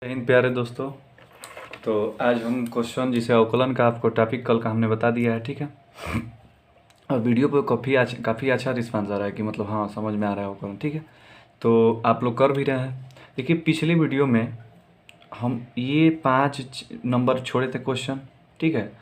हिंद प्यारे दोस्तों। तो आज हम क्वेश्चन जिसे अवकलन का आपको टॉपिक कल का हमने बता दिया है, ठीक है। और वीडियो पे काफ़ी अच्छा रिस्पांस आ रहा है कि मतलब हाँ समझ में आ रहा है अवकलन, ठीक है। तो आप लोग कर भी रहे हैं। देखिए पिछले वीडियो में हम ये 5 नंबर छोड़े थे क्वेश्चन, ठीक है।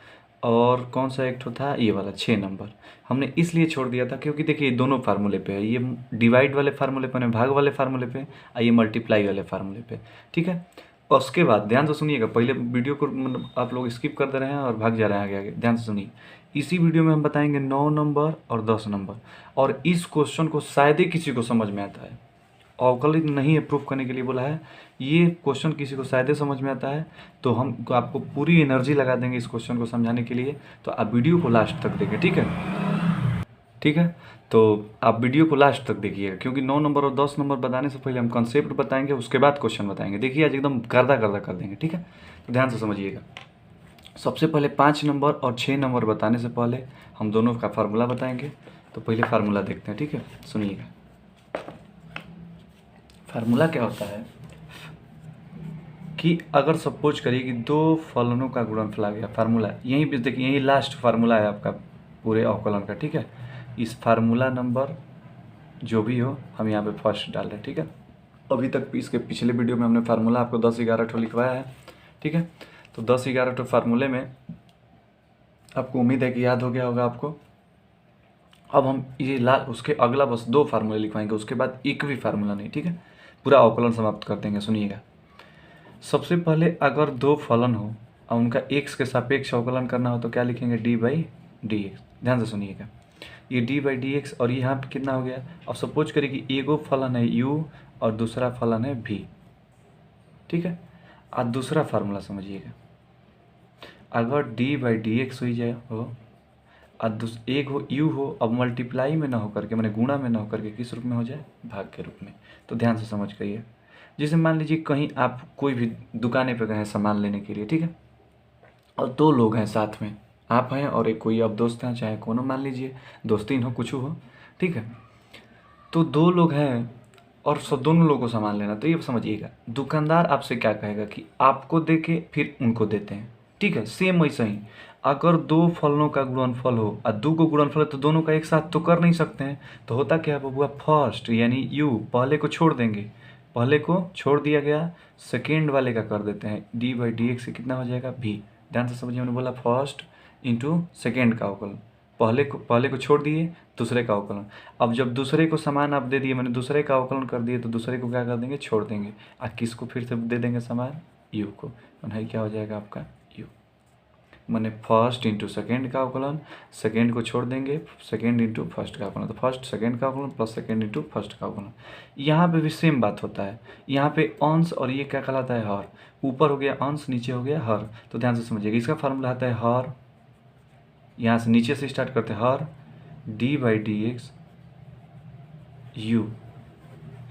और कौन सा एक ठो था, ये वाला 6 नंबर हमने इसलिए छोड़ दिया था क्योंकि देखिए ये दोनों फार्मूले पे है, ये डिवाइड वाले फार्मूले पे, भाग वाले फार्मूले पे, और ये मल्टीप्लाई वाले फार्मूले पे, ठीक है। और उसके बाद ध्यान से सुनिएगा, पहले वीडियो को मतलब आप लोग स्किप कर दे रहे हैं और भाग जा रहे हैं आगे आगे, ध्यान से सुनिए। इसी वीडियो में हम बताएंगे 9 नंबर और 10 नंबर, और इस क्वेश्चन को शायद ही किसी को समझ में आता है। अवकलित नहीं है प्रूफ करने के लिए बोला है, ये क्वेश्चन किसी को शायद ही समझ में आता है। तो हम आपको पूरी एनर्जी लगा देंगे इस क्वेश्चन को समझाने के लिए। तो आप वीडियो को लास्ट तक देखें, ठीक है। ठीक है, तो आप वीडियो को लास्ट तक देखिएगा, क्योंकि 9 नंबर और 10 नंबर बताने से पहले हम कॉन्सेप्ट बताएंगे, उसके बाद क्वेश्चन बताएंगे। देखिए आज एकदम गर्दा गर्दा कर देंगे, ठीक है। तो ध्यान से समझिएगा। सबसे पहले 5 नंबर और 6 नंबर बताने से पहले हम दोनों का फार्मूला बताएंगे। तो पहले फार्मूला देखते हैं, ठीक है, सुनिएगा। फार्मूला क्या होता है कि अगर सपोज करिए कि दो फलनों का गुणनफल आ गया, फार्मूला यहीं पे देखिए, यही लास्ट फार्मूला है आपका पूरे अवकलन का, ठीक है। इस फार्मूला नंबर जो भी हो हम यहाँ पे फर्स्ट डाल रहे हैं, ठीक है। अभी तक इसके पिछले वीडियो में हमने फार्मूला आपको 10-11 ठो लिखवाया है, ठीक है। तो 10-11 ठो फार्मूले में आपको उम्मीद है कि याद हो गया होगा आपको। अब हम ये उसके अगला बस 2 फार्मूले लिखवाएंगे, उसके बाद एक भी फार्मूला नहीं, ठीक है। पूरा अवकलन समाप्त कर देंगे, सुनिएगा। सबसे पहले अगर 2 फलन हो और उनका x के सापेक्ष अवकलन करना हो तो क्या लिखेंगे, d/dx। ध्यान से सुनिएगा, ये d/dx और यहाँ पे कितना हो गया। अब सपोज करिए कि एगो फलन है u और दूसरा फलन है v, ठीक है। आज दूसरा फार्मूला समझिएगा, अगर d/dx हुई जाए हो और एक हो u हो, अब मल्टीप्लाई में ना हो करके, मैंने गुणा में ना हो करके किस रूप में हो जाए, भाग के रूप में। तो ध्यान से समझ करिए। जैसे मान लीजिए कहीं आप कोई भी दुकाने पे गए हैं सामान लेने के लिए, ठीक है। और 2 लोग हैं साथ में, आप हैं और एक कोई अब दोस्त हैं, चाहे कोनो मान लीजिए दोस्तीन हो, कुछ हो, ठीक है। तो 2 लोग हैं और सब दोनों लोगों को सामान लेना। तो ये समझिएगा, दुकानदार आपसे क्या कहेगा कि आपको दे के फिर उनको देते हैं, ठीक है। सेम वैसे ही अगर 2 फलों का गुणनफल हो और 2 को गुणनफल है तो दोनों का एक साथ तो कर नहीं सकते हैं। तो होता क्या है बबुआ, फर्स्ट यानी यू पहले को छोड़ देंगे, पहले को छोड़ दिया गया, सेकेंड वाले का कर देते हैं, d/dx से कितना हो जाएगा, v। ध्यान से समझिए, मैंने बोला फर्स्ट इंटू सेकेंड का अवकलन, पहले को छोड़ दिए, दूसरे का अवकलन। अब जब दूसरे को समान आप दे दिए, मैंने दूसरे का अवकलन कर दिए, तो दूसरे को क्या कर देंगे, छोड़ देंगे। और किसको फिर से दे देंगे समान, u को। मैंने क्या हो जाएगा आपका u, मैंने फर्स्ट इंटू सेकेंड का अवकलन, सेकेंड को छोड़ देंगे, सेकेंड इंटू फर्स्ट का अवकलन, तो फर्स्ट सेकेंड का अवकलन प्लस सेकेंड इंटू फर्स्ट का अवकलन। यहाँ पे भी सेम बात होता है, यहाँ पे अंश और ये क्या कहलाता है, हर। ऊपर हो गया अंश, नीचे हो गया हर। तो ध्यान से समझिएगा, इसका फार्मूला आता है हर, यहाँ से नीचे से स्टार्ट करते हैं, हर d/dx u,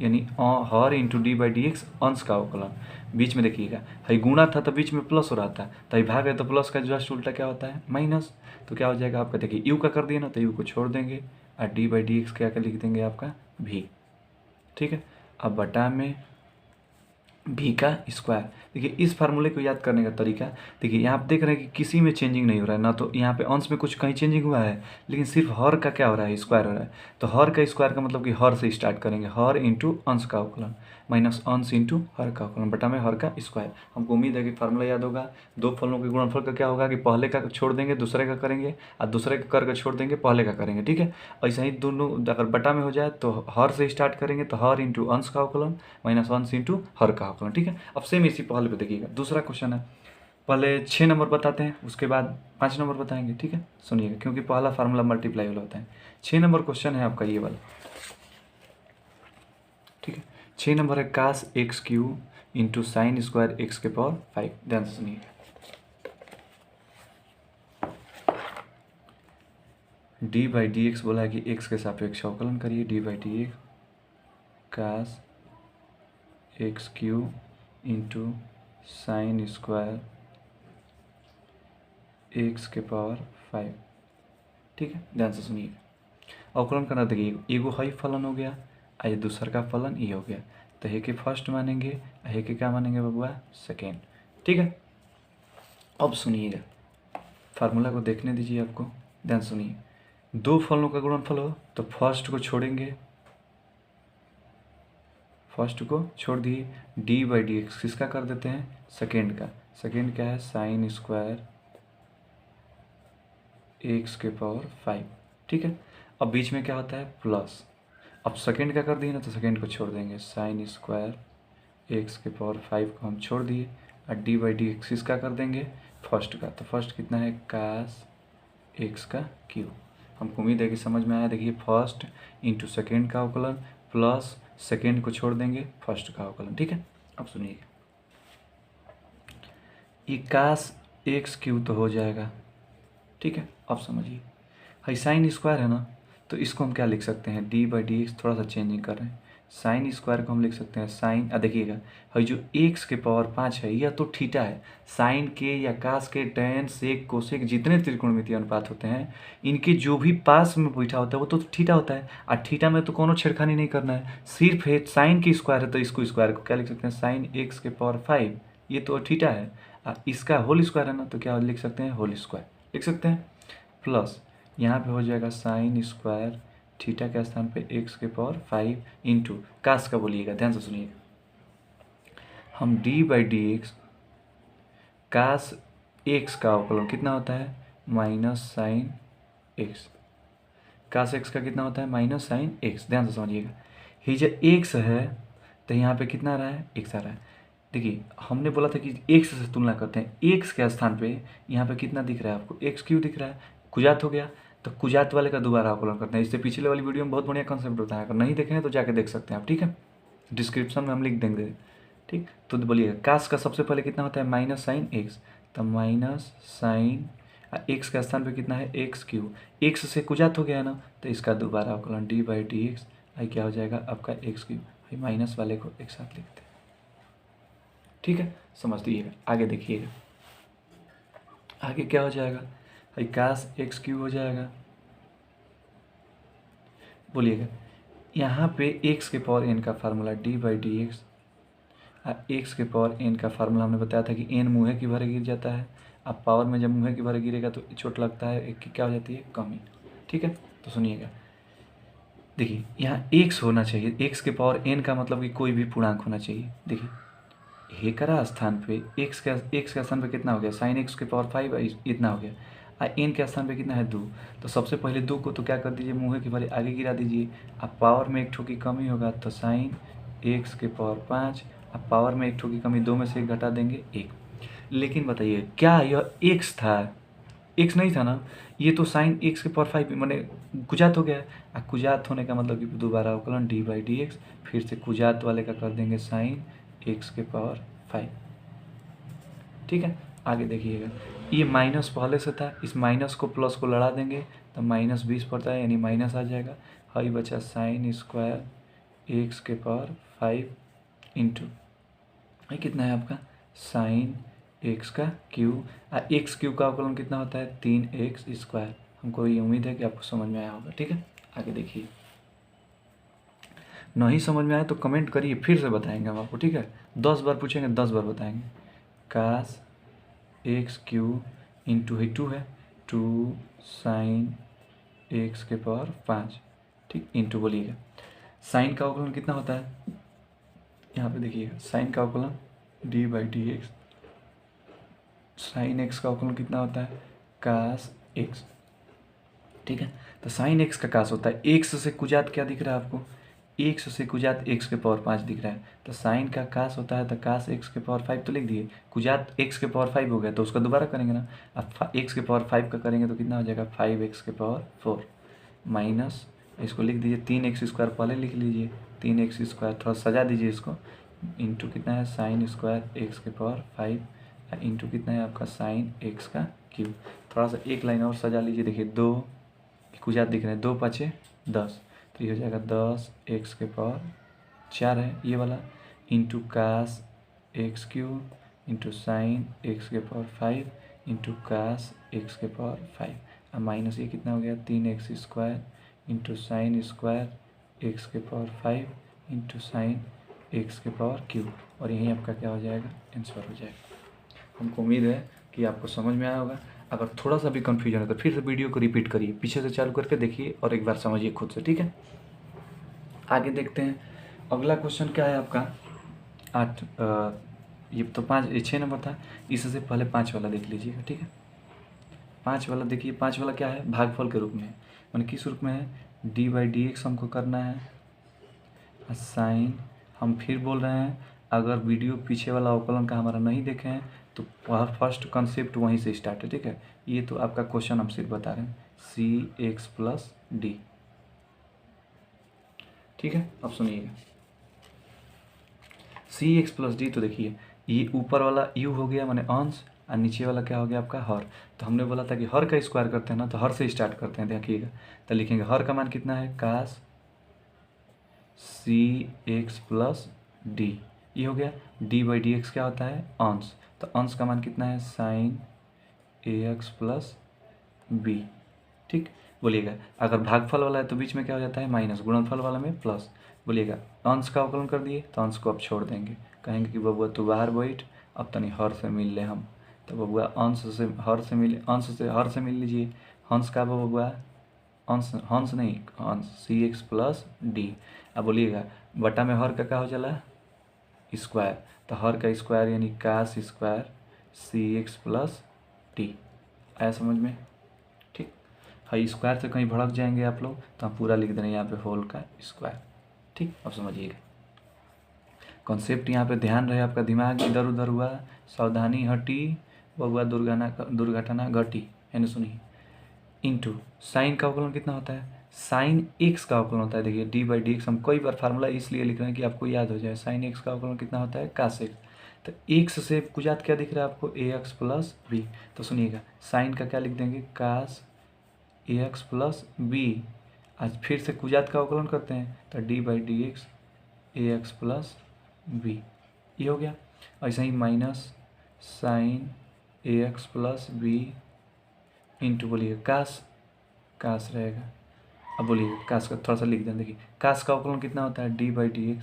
यानी हर इंटू d/dx अंश का अवकलन। बीच में देखिएगा, है गुणा था तो बीच में प्लस हो रहा था, तो भाग है तो प्लस का जस्ट उल्टा क्या होता है, माइनस। तो क्या हो जाएगा आपका, देखिए यू का कर दिया ना, तो यू को छोड़ देंगे और d/dx क्या लिख देंगे आपका v, ठीक है। अब बटा में v का स्क्वायर। देखिए इस फार्मूले को याद करने का तरीका, देखिए यहाँ आप देख रहे हैं कि किसी में चेंजिंग नहीं हो रहा है ना, तो यहाँ पे अंश में कुछ कहीं चेंजिंग हुआ है, लेकिन सिर्फ हर का क्या हो रहा है, स्क्वायर हो रहा है। तो हर का स्क्वायर का मतलब कि हर से स्टार्ट करेंगे, हर इंटू अंश का अवकलन माइनस अंश इंटू हर का अवकलन बटा में हर का स्क्वायर। हमको उम्मीद है कि फार्मूला याद होगा। 2 फलों के गुणनफल का क्या होगा कि पहले का छोड़ देंगे दूसरे का करेंगे, और दूसरे का कर छोड़ देंगे पहले का करेंगे, ठीक है। ऐसा ही दोनों अगर बटा में हो जाए तो हर से स्टार्ट करेंगे, तो हर इंटू अंश का अवकलन माइनस अंश इंटू हर का अवकलन, ठीक है। अब सेम इसी पहले पे देखिएगा, दूसरा क्वेश्चन है। पहले 6 नंबर बताते हैं, उसके बाद 5 नंबर बताएंगे, ठीक है। सुनिएगा, क्योंकि पहला फार्मूला मल्टीप्लाई वाला होता है। 6 नंबर क्वेश्चन है आपका ये वाला, ठीक है। 6 नंबर है कास x³ into sin square x⁵। ध्यान से सुनिए, d/dx बोला है कि x के सापेक्ष अवकलन करिए, d/dx कास x³ into sin square x⁵, ठीक है। ध्यान से सुनिए, अवकलन करना, देखिए एगो है फलन हो गया, ये दूसर का फलन ये हो गया, तो हे के फर्स्ट मानेंगे, हे के क्या मानेंगे बबुआ, सेकेंड। ठीक है, अब सुनिएगा, फार्मूला को देखने दीजिए आपको, ध्यान सुनिए। दो फलों का गुणनफल हो तो फर्स्ट को छोड़ेंगे, फर्स्ट को छोड़ दिए, डी बाई डी एक्स किसका कर देते हैं, सेकेंड का। सेकेंड क्या है, साइन स्क्वायर एक्स के पावर 5। ठीक है, अब बीच में क्या होता है, प्लस। अब सेकेंड का कर दिए ना तो सेकेंड को छोड़ देंगे, साइन स्क्वायर एक्स के पावर 5 को हम छोड़ दिए, और डी बाई डी एक्स किसका कर देंगे, फर्स्ट का। तो फर्स्ट कितना है, कास एक्स का क्यूब। हमको उम्मीद है कि समझ में आया। देखिए, फर्स्ट इंटू सेकेंड का अवकलन प्लस सेकेंड को छोड़ देंगे, फर्स्ट का अवकलन। ठीक है, अब सुनिएगा, ये कास एक्स क्यूब तो हो जाएगा। ठीक है, अब समझिए, हाई साइन स्क्वायर है ना, तो इसको हम क्या लिख सकते हैं, डी बाई डी एक्स, थोड़ा सा चेंजिंग कर रहे हैं। साइन स्क्वायर को हम लिख सकते हैं साइन, देखिएगा भाई जो एक्स के पावर 5 है यह तो थीटा है। साइन के या कास के, टेन, सेक, कोसेक, जितने त्रिकोणमितीय अनुपात होते हैं इनके जो भी पास में बैठा होता है वो तो थीटा होता है, और थीटा में तो कोनो छेड़खानी नहीं करना है, सिर्फ है साइन की स्क्वायर है तो इसको स्क्वायर को क्या लिख सकते हैं, साइन एक्स के पावर 5, ये तो थीटा है, और इसका होल स्क्वायर है ना, तो क्या लिख सकते हैं, होल स्क्वायर लिख सकते हैं, प्लस यहाँ पे हो जाएगा साइन स्क्वायर थीटा के स्थान पे एक्स के पावर 5 इंटू कास का, बोलिएगा ध्यान से सुनिएगा, हम d by d x cos x का अवकलन कितना होता है, minus sin x, cos x का कितना होता है, माइनस साइन एक्स। ध्यान से समझिएगा, ये जो एक्स है तो यहाँ पे कितना आ रहा है, एक्स आ रहा है। देखिए, हमने बोला था कि एक्स से तुलना करते हैं, एक्स के स्थान पे यहाँ पे कितना दिख रहा है आपको, एक्स क्यों दिख रहा है, कुजात हो गया, तो कुजात वाले का दोबारा अवकलन करते हैं। इससे पिछले वाली वीडियो में बहुत बढ़िया कॉन्सेप्ट होता है, अगर नहीं देखे हैं तो जाके देख सकते हैं आप। ठीक है, डिस्क्रिप्शन में हम लिख देंगे। ठीक, तो बोलिएगा कास का सबसे पहले कितना होता है, माइनस साइन एक्स, तो माइनस साइन एक्स का स्थान पे कितना है, एक्स क्यूब, एक्स से कुजात हो गया है ना, तो इसका दोबारा अवकलन डी बाई डी एक्स, आई क्या हो जाएगा आपका एक्स क्यूब, माइनस वाले को एक साथ लिखते हैं। ठीक है, समझ लीजिएगा, आगे देखिएगा, आगे क्या हो जाएगा, भाई कास एक्स क्यूब हो जाएगा, बोलिएगा यहाँ पे एक्स के पावर एन का formula D by d x, x के पावर एन का फार्मूला हमने बताया था कि एन मुँहे की भरे गिर जाता है, अब पावर में जब मुँहे की भरे गिरेगा तो चोट लगता है, एक की क्या हो जाती है, कमी। ठीक है, तो सुनिएगा, देखिए यहाँ एक्स होना चाहिए, एक्स के पावर एन का मतलब कि कोई भी पूर्णांक होना चाहिए। देखिए हेकरा स्थान पे एक्स के स्थान पे कितना हो गया, साइन एक्स के पावर 5 इतना हो गया, एन के स्थान पे कितना है, 2। तो सबसे पहले 2 को तो क्या कर दीजिए, मुँहे की भरे आगे गिरा दीजिए, अब पावर में एक ठो की कमी होगा तो साइन एक्स के पावर 5, अब पावर में एक ठो की कमी, 2 में से एक घटा देंगे 1। लेकिन बताइए क्या यह एक्स था, एक्स नहीं था ना, ये तो साइन एक्स के पावर 5 मैंने कुजात हो गया है, कुजात होने का मतलब कि दोबारा अवकलन डी बाई डी एक्स, फिर से कुजात वाले का कर देंगे साइन एक्स के पावर 5। ठीक है, आगे देखिएगा, ये माइनस पहले से था, इस माइनस को प्लस को लड़ा देंगे तो माइनस 20 पड़ता है, यानी माइनस आ जाएगा, हाई बचा साइन स्क्वायर एक्स के पावर 5 इंटू ये कितना है आपका, साइन एक्स का क्यूब, एक्स क्यूब का अवकलन कितना होता है, 3x स्क्वायर। हमको ये उम्मीद है कि आपको समझ में आया होगा। ठीक है, आगे देखिए, नहीं समझ में आए तो कमेंट करिए, फिर से बताएंगे हम आपको। ठीक है, 10 बार पूछेंगे 10 बार बताएंगे। कास एक्स क्यूब इंटू ही 2 है, 2 साइन एक्स के पावर 5। ठीक, इंटू बोलिएगा साइन का अवकलन कितना होता है, यहाँ पे देखिएगा साइन का अवकलन D by d x, sine x का अवकलन कितना होता है, कास एक्स। ठीक है, तो साइन एक्स का कास होता है, एक्स से कुजात क्या दिख रहा है आपको, एक्स से कुजात एक्स के पावर 5 दिख रहा है, तो साइन का कास होता है तो कास एक्स के पावर 5 तो लिख दिए, कुजात एक्स के पावर 5 हो गया तो उसका दोबारा करेंगे ना, अब एक्स के पावर 5 का करेंगे तो कितना हो जाएगा, 5x के पावर 4 माइनस, इसको लिख दीजिए 3x स्क्वायर, पहले लिख लीजिए 3x स्क्वायर, थोड़ा सजा दीजिए इसको, इंटू कितना है साइन स्क्वायर एक्स के पावर 5 इंटू कितना है आपका साइन एक्स का क्यूब। थोड़ा सा एक लाइन और सजा लीजिए, देखिए 2 कुजात दिख रहे हैं, 2 5 10, तो ये हो जाएगा 10x के पावर 4 है ये वाला, into cos x cube into sin x के पावर 5 इंटू कास एक्स के पावर 5, अब माइनस ये कितना हो गया, 3x square into sin square x के पावर 5 इंटू साइन एक्स के पावर क्यूब, और यही आपका क्या हो जाएगा, आंसर हो जाएगा। हमको उम्मीद है कि आपको समझ में आया होगा। अगर थोड़ा सा भी कन्फ्यूजन है तो फिर से वीडियो को रिपीट करिए, पीछे से चालू करके देखिए और एक बार समझिए खुद से, ठीक है। आगे देखते हैं अगला क्वेश्चन क्या है आपका 8, ये तो 5 6 नंबर था, इससे पहले 5 वाला देख लीजिएगा, ठीक है। 5 वाला देखिए, 5 वाला क्या है, भागफल के रूप में है, मैंने किस रूप में है, dy/dx हमको करना है, साइन। हम फिर बोल रहे हैं अगर वीडियो पीछे वाला अवकलन का हमारा नहीं देखे हैं तो वह फर्स्ट कॉन्सेप्ट वहीं से स्टार्ट है, ठीक है। ये तो आपका क्वेश्चन हम सिर्फ बता रहे हैं, cx+d, ठीक है। अब सुनिएगा cx+d, तो देखिए ये ऊपर वाला u हो गया माने अंश, और नीचे वाला क्या हो गया आपका हर। तो हमने बोला था कि हर का स्क्वायर करते हैं ना, तो हर से स्टार्ट करते हैं, देखिएगा। तो लिखेंगे हर का मान कितना है, कास cx+d, ये हो गया। dy/dx क्या होता है, अंश, तो अंश का मान कितना है, साइन ax+b, ठीक। बोलिएगा अगर भागफल वाला है तो बीच में क्या हो जाता है, माइनस, गुणनफल वाला में प्लस। बोलिएगा अंश का अवकलन कर दिए तो अंश को अब छोड़ देंगे, कहेंगे कि बबुआ तू बाहर बैठ, अब तनी हर से मिल ले हम। तो बबुआ अंश से हर से मिले, अंश से हर से मिल लीजिए। हंस का बबुआ, अंश हंस नहीं, अंश cx+d। अब बोलिएगा बटा में हर का क्या हो जाला, स्क्वायर, तो हर का स्क्वायर यानी कास स्क्वायर cx+d। आया समझ में, ठीक। हाँ, स्क्वायर से कहीं भड़क जाएंगे आप लोग तो हम पूरा लिख दे रहे हैं यहाँ पे होल का स्क्वायर, ठीक। अब समझिएगा कॉन्सेप्ट, यहाँ पे ध्यान रहे, आपका दिमाग इधर उधर हुआ, सावधानी हटी, बबुआ दुर्घटना घटी, है ना। सुनिए इंटू साइन का अवकलन कितना होता है, साइन एक्स का अवकलन होता है, देखिए dy/dx हम कई बार फार्मूला इसलिए लिख रहे हैं कि आपको याद हो जाए। साइन एक्स का अवकलन कितना होता है, कास एक्स। तो एक्स से कुजात क्या दिख रहा है आपको, ax+b। तो सुनिएगा साइन का क्या लिख देंगे, कास ax+b। आज फिर से कुजात का अवकलन करते हैं तो dy/dx ax+b, ये हो गया। ऐसा ही माइनस साइन ax+b इंटू, बोलिए कास, कास रहेगा। अब बोलिए कास का थोड़ा सा लिख दें, देखिए कास का अवकलन कितना होता है, dy/dx,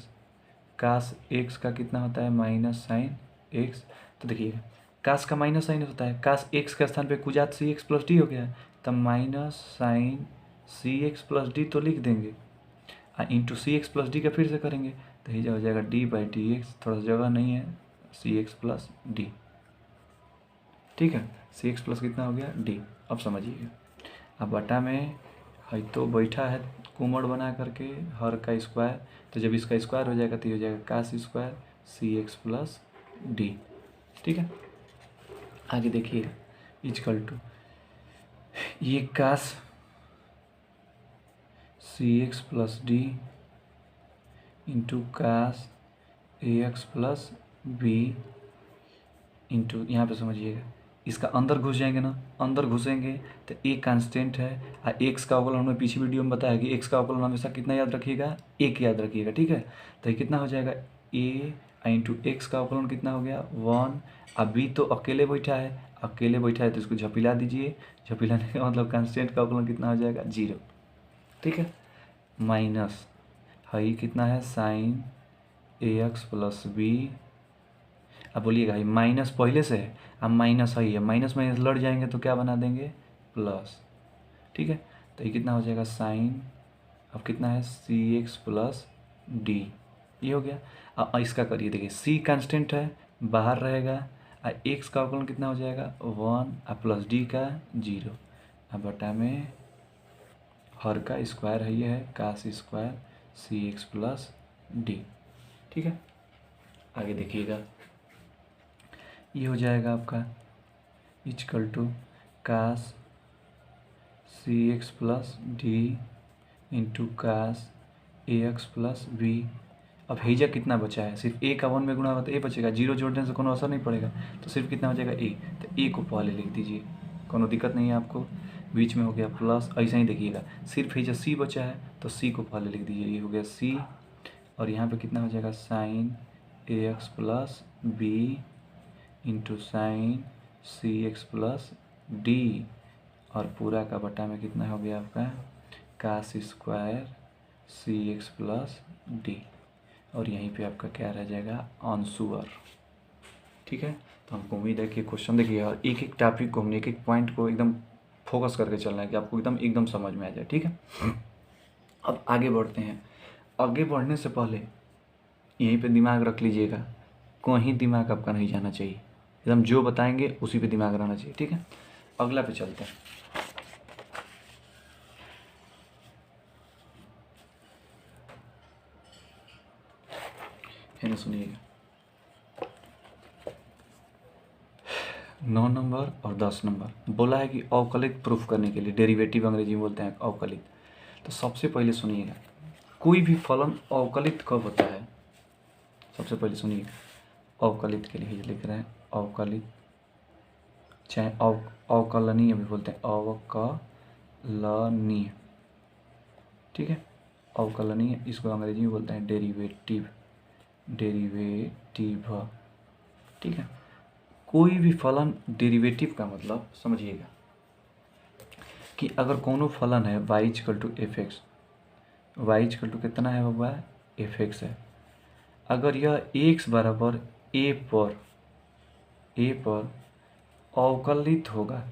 कास एक्स का कितना होता है, माइनस साइन एक्स। तो देखिए कास का माइनस साइन होता है, कास एक्स के स्थान पे कुजात cx+d हो गया, तब माइनस साइन cx+d तो लिख देंगे, इंटू cx+d का फिर से करेंगे तो ये हो जाएगा dy/dx, थोड़ा सा जगह नहीं है, cx+d, ठीक है। cx+ कितना हो गया, d। अब समझिएगा, अब बटा में है तो बैठा है कुमड़ बना करके हर का स्क्वायर, तो जब इसका स्क्वायर हो जाएगा तो ये हो जाएगा कास स्क्वायर cx+d, ठीक है। आगे देखिए इजकल टू ये कास cx+d into cos ax+b into, यहाँ पे समझिएगा इसका अंदर घुस जाएंगे ना, अंदर घुसेंगे तो ए कांस्टेंट है, और एक्स का अवकलन हमने पिछली वीडियो में बताया कि एक्स का अवकलन हमेशा कितना याद रखिएगा, एक याद रखिएगा, ठीक है। तो ये कितना हो जाएगा, ए इंटू एक्स का अवकलन कितना हो गया 1, अब बी तो अकेले बैठा है, अकेले बैठा है तो इसको झपिला दीजिए, झपिलाने का मतलब कांस्टेंट का अवकलन कितना हो जाएगा 0, ठीक है। माइनस है कितना है, साइन ax+b। अब बोलिएगा ये माइनस पहले से है, अब माइनस है, माइनस माइनस लड़ जाएंगे तो क्या बना देंगे, प्लस, ठीक है। तो ये कितना हो जाएगा साइन, अब कितना है cx+d, ये हो गया। अब इसका करिए, देखिए c कांस्टेंट है, बाहर रहेगा, और x का अवकलन कितना हो जाएगा 1, और प्लस d का 0, अब बटा में हर का स्क्वायर है, ये है कास स्क्वायर cx+d, ठीक है। आगे देखिएगा ये हो जाएगा आपका equal to cos cx+d into cos ax+b। अब हेजा कितना बचा है, सिर्फ ए का 1 में गुणा होगा तो ए बचेगा, 0 जोड़ने से कोनो असर नहीं पड़ेगा, तो सिर्फ कितना हो जाएगा ए, तो ए को पहले लिख दीजिए, कोनो दिक्कत नहीं है आपको। बीच में हो गया प्लस, ऐसा ही देखिएगा सिर्फ हेजा सी बचा है तो सी को पहले लिख दीजिए, ये हो गया सी, और यहाँ पे कितना हो जाएगा sign ax+b into sine cx+d, और पूरा का बटा में कितना हो गया आपका कास स्क्वायर cx+d। और यहीं पे आपका क्या रह जाएगा, आंसर। ठीक है, तो हमको उम्मीद है कि क्वेश्चन देखिए और एक एक टॉपिक को हमने एक एक पॉइंट को एकदम फोकस करके चलना है कि आपको एकदम एकदम समझ में आ जाए। ठीक है, अब आगे बढ़ते हैं। आगे बढ़ने से पहले यहीं पे दिमाग रख लीजिएगा, कहीं दिमाग आपका नहीं जाना चाहिए, एकदम जो बताएंगे उसी पे दिमाग रहना चाहिए। ठीक है, अगला पे चलते हैं। है ना, सुनिएगा 9 नंबर और 10 नंबर बोला है कि अवकलित प्रूफ करने के लिए, डेरिवेटिव अंग्रेजी में बोलते हैं अवकलित। तो सबसे पहले सुनिएगा, कोई भी फलन अवकलित कब होता है, सबसे पहले सुनिएगा, अवकलित के लिए लिख रहे हैं अवकलित, चाहे अवकलनीय भी बोलते हैं, अवकलनीय। ठीक है, अवकलनीय, इसको अंग्रेजी में बोलते हैं डेरिवेटिव, डेरिवेटिव। ठीक है, कोई भी फलन डेरिवेटिव का मतलब समझिएगा कि अगर कोनो फलन है y equal to f x, y equal to कितना है बाबा, एफ एक्स है, अगर यह x बराबर a पर अवकलित होगा,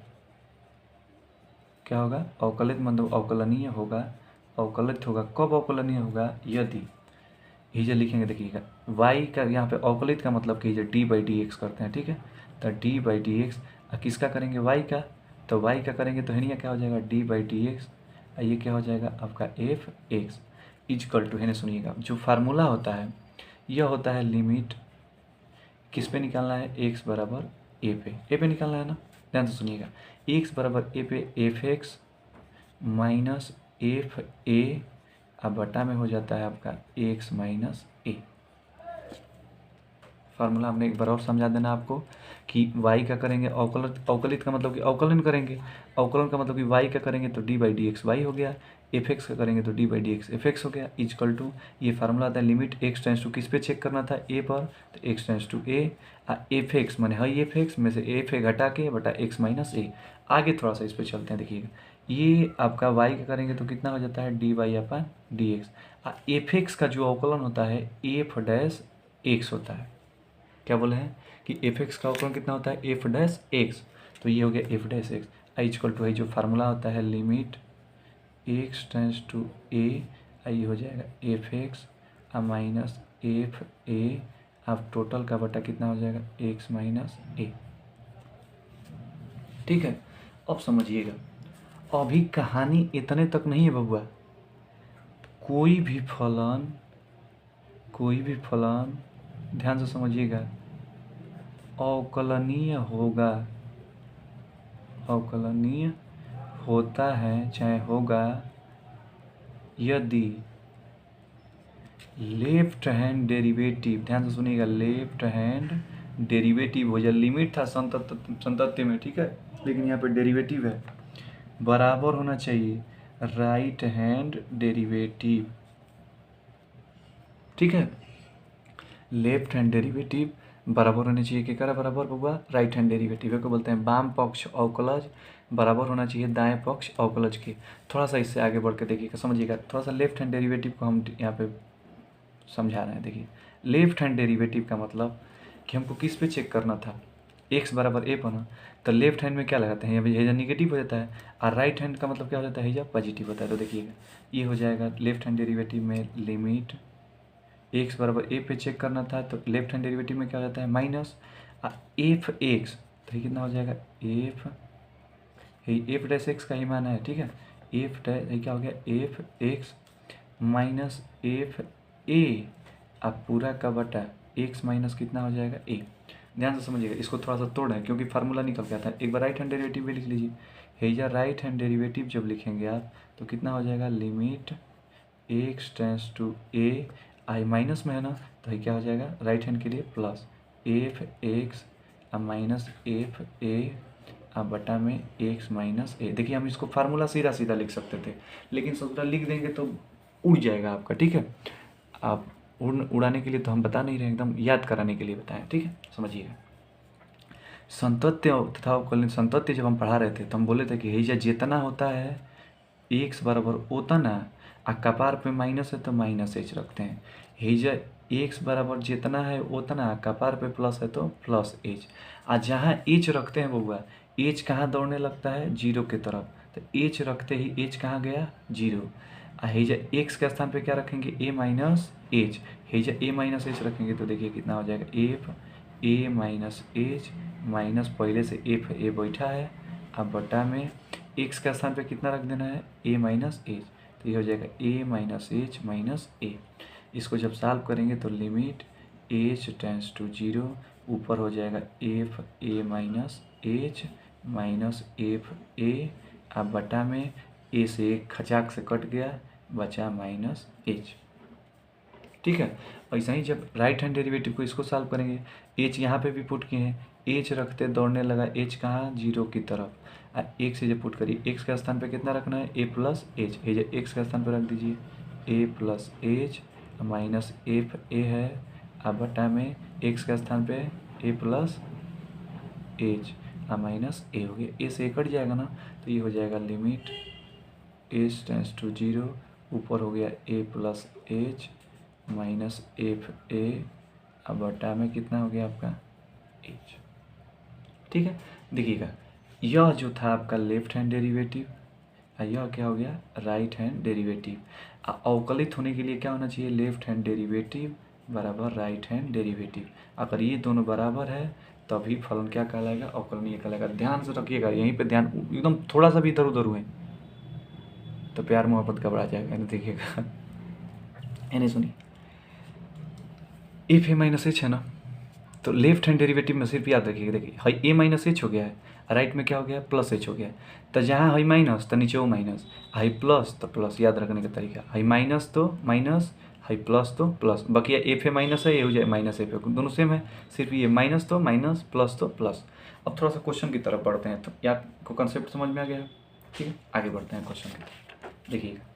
क्या होगा, अवकलित मतलब अवकलनीय होगा, अवकलित होगा, कब अवकलनीय होगा, यदि ये जो लिखेंगे देखिएगा y का यहाँ पे अवकलित का मतलब कि डी बाई डी एक्स करते हैं। ठीक है, तो डी बाई डी एक्स किसका करेंगे, y का, तो y का करेंगे तो है क्या हो जाएगा, डी बाई डी एक्स, ये क्या हो जाएगा आपका एफ एक्स इजकल टू, है ना, सुनिएगा जो फार्मूला होता है यह होता है लिमिट, किस पे निकालना है, x बराबर ए पे निकालना है ना, ध्यान से सुनिएगा, x बराबर ए पे F x minus F A, अब बटा में हो जाता है आपका x माइनस ए। फार्मूला हमने एक बार और समझा देना आपको कि y का करेंगे अवकलित का मतलब कि अवकलन करेंगे, अवकलन का मतलब कि y का करेंगे तो d by d x y हो गया, एफ एक्स का करेंगे तो d by d x f x हो गया, इजकल टू, ये फार्मूला आता है लिमिट x टेंस टू किस पे चेक करना था, a पर, तो x tends to a, f x मैंने है एफ एक्स में से एफ ए घटा के बटा x माइनस ए। आगे थोड़ा सा इस पर चलते हैं, देखिएगा ये आपका y का करेंगे तो कितना हो जाता है, डी वाई अपन डी एक्स, एफ एक्स का जो अवकलन होता है एफ डैश एक्स होता है, क्या बोले हैं कि एफ एक्स का अवकलन कितना होता है, एफ डैश एक्स, तो ये हो गया f dash x, I equal to है जो फार्मूला होता है limit x tends to a, I हो जाएगा f x minus F A, अब टोटल का बटा कितना हो जाएगा, एक्स माइनस ए। ठीक है, अब समझिएगा, अभी कहानी इतने तक नहीं है बबुआ, कोई भी फलन ध्यान से समझिएगा अवकलनीय होगा, अवकलनीय होता है चाहे होगा यदि लेफ्ट हैंड डेरिवेटिव, ध्यान से सुनिएगा, लेफ्ट हैंड डेरिवेटिव हो जाए, लिमिट था संतत्य में, ठीक है, लेकिन यहाँ पे डेरिवेटिव है, बराबर होना चाहिए राइट हैंड डेरिवेटिव। ठीक है, लेफ्ट हैंड डेरिवेटिव बराबर होना चाहिए, क्या करा बराबर होगा, राइट हैंड डेरिवेटिव को बोलते हैं वाम पक्ष अवकलज, बराबर होना चाहिए दाएं पक्ष अवकलज के। थोड़ा सा इससे आगे बढ़ के देखिएगा, समझिएगा, थोड़ा सा लेफ्ट हैंड डेरिवेटिव को हम यहाँ पे समझा रहे हैं। देखिए लेफ्ट हैंड डेरिवेटिव का मतलब कि हमको किस पे चेक करना था, एक्स बराबर ए पर ना, तो लेफ्ट हैंड में क्या लगाते हैं, हेजा निगेटिव हो जाता है, और राइट हैंड का मतलब क्या हो जाता है, हेजा पॉजिटिव होता है। तो देखिएगा ये हो जाएगा लेफ्ट हैंड डेरिवेटिव में लिमिट एक्स बराबर ए पे चेक करना था, तो लेफ्ट हैंड डेरिवेटिव में क्या हो जाता है माइनस एफ एक्स, तो ये कितना हो जाएगा एफ डैश एक्स का ही मान है। ठीक है, एफ डैश ये क्या हो गया, f x minus F A, अब पूरा का बटा एक्स माइनस कितना हो जाएगा ए। ध्यान से समझिएगा, इसको थोड़ा सा तोड़ें क्योंकि फार्मूला निकल के आता है। एक बार राइट हैंड डेरिवेटिव भी लिख लीजिए, हेजा राइट हैंड डेरिवेटिव जब लिखेंगे आप तो कितना हो जाएगा, limit x tends to a, I minus में है ना, तो ये क्या हो जाएगा राइट हैंड के लिए plus F x minus F A अब बटा में एक्स माइनस ए। देखिए हम इसको फार्मूला सीधा सीधा लिख सकते थे, लेकिन सोचा लिख देंगे तो उड़ जाएगा आपका। ठीक है, आप उड़ाने के लिए तो हम बता नहीं रहे, एकदम याद कराने के लिए बताएं। ठीक है, समझिएगा, संतत्य तथा अवकलन, संतत्य जब हम पढ़ा रहे थे तो हम बोले थे कि हेजा जितना होता है एक्स बराबर उतना, आ कपार पे माइनस है तो माइनस एच रखते हैं, हेजा एक्स बराबर जितना है उतना, कपार पे प्लस है तो प्लस एच। आज जहाँ एच रखते हैं बउआ, एच कहाँ दौड़ने लगता है, जीरो की तरफ, तो एच रखते ही एच कहाँ गया, जीरो। हेजा एक्स के स्थान पे क्या रखेंगे, ए माइनस एच। हेजा ए माइनस एच रखेंगे तो देखिए कितना हो जाएगा, f a minus h minus पहले से एफ ए बैठा है, अब बटा में एक्स के स्थान पे कितना रख देना है, ए माइनस एच, तो ये हो जाएगा a minus h minus a. इसको जब सॉल्व करेंगे तो limit H tends to zero, ऊपर हो जाएगा f a minus h minus F A, अब बटा में ए से एक खचाक से कट गया, बचा माइनस एच। ठीक है, ऐसा ही जब राइट हैंड डेरिवेटिव को इसको सॉल्व करेंगे, एच यहाँ पे भी पुट किए हैं, एच रखते दौड़ने लगा, एच कहाँ, जीरो की तरफ। एक से जब पुट करिए, एक्स के स्थान पे कितना रखना है, ए प्लस एच, ये एक्स के स्थान पे रख दीजिए A plus H minus F A है, अब बटा में एक्स के स्थान पे A plus H minus A हो गया, ए से ए कट जाएगा ना, तो ये हो जाएगा limit H tends to zero, ऊपर हो गया A plus H minus F A, अब बटा में कितना हो गया आपका एच। ठीक है, देखिएगा यह जो था आपका लेफ्ट हैंड डेरिवेटिव, यह क्या हो गया, राइट हैंड डेरिवेटिव। अवकलित होने के लिए क्या होना चाहिए, लेफ्ट हैंड डेरिवेटिव बराबर राइट हैंड डेरिवेटिव। अगर ये दोनों बराबर है तभी फलन क्या कहलाएगा, अवकलनीय कहलाएगा। ध्यान से रखिएगा, यहीं पे ध्यान, एकदम थोड़ा सा भी इधर उधर हुए तो प्यार मोहब्बत घबरा जाएगा। देखिएगा, नहीं सुनिए, एफ ए माइनस एच है ना, तो लेफ्ट हैंड डेरिवेटिव में सिर्फ याद रखिएगा, देखिए हाई ए माइनस एच हो गया है, राइट में क्या हो गया, प्लस एच हो गया है, तो जहाँ हाई माइनस तो नीचे वो माइनस, हाई प्लस तो प्लस, याद रखने का तरीका, हाई माइनस तो माइनस, हाई प्लस तो प्लस, बाकी एफ ए माइनस है, ये हो जाए माइनस एफ ए, दोनों सेम है, सिर्फ ये माइनस तो माइनस, प्लस तो प्लस। अब थोड़ा सा क्वेश्चन की तरफ बढ़ते हैं, तो ये आपको कंसेप्ट समझ में आ गया है। ठीक है, आगे बढ़ते हैं क्वेश्चन की तरफ। देखिएगा